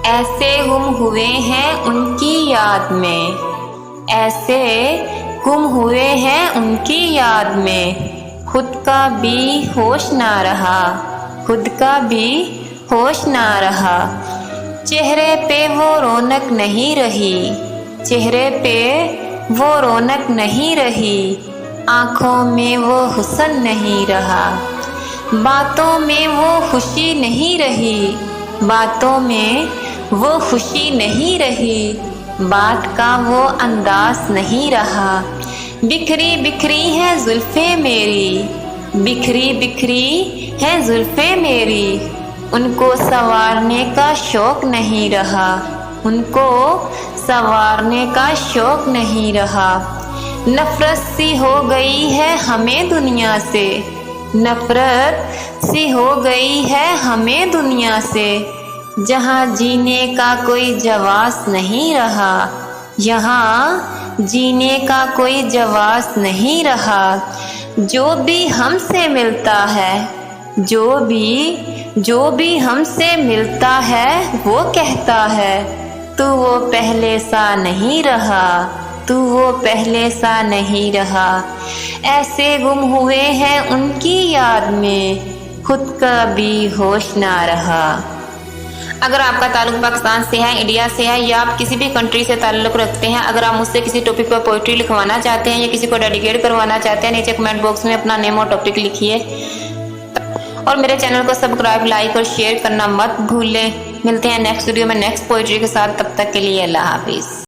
ऐसे गुम हुए हैं उनकी याद में, ऐसे गुम हुए हैं उनकी याद में, खुद का भी होश ना रहा, खुद का भी होश ना रहा। चेहरे पे वो रौनक नहीं रही, चेहरे पे वो रौनक नहीं रही, आँखों में वो हुस्न नहीं रहा, बातों में वो खुशी नहीं रही, बातों में वो खुशी नहीं रही, बात का वो अंदाज नहीं रहा। बिखरी बिखरी है जुल्फ़े मेरी, बिखरी बिखरी है जुल्फ़े मेरी, उनको संवारने का शौक़ नहीं रहा, उनको संवारने का शौक़ नहीं रहा। नफ़रत सी हो गई है हमें दुनिया से, नफ़रत सी हो गई है हमें दुनिया से, जहाँ जीने का कोई जवास नहीं रहा, यहाँ जीने का कोई जवास नहीं रहा। जो भी हमसे मिलता है, जो भी हमसे मिलता है वो कहता है, तू वो पहले सा नहीं रहा, तू वो पहले सा नहीं रहा। ऐसे गुम हुए हैं उनकी याद में, खुद का भी होश ना रहा। अगर आपका ताल्लुक पाकिस्तान से है, इंडिया से है, या आप किसी भी कंट्री से ताल्लुक रखते हैं, अगर आप मुझसे किसी टॉपिक पर पोइट्री लिखवाना चाहते हैं या किसी को डेडिकेट करवाना चाहते हैं, नीचे कमेंट बॉक्स में अपना नेम और टॉपिक लिखिए और मेरे चैनल को सब्सक्राइब, लाइक और शेयर करना मत भूलें। मिलते हैं नेक्स्ट वीडियो में नेक्स्ट पोइट्री के साथ, तब तक के लिए अल्लाह हाफिज़।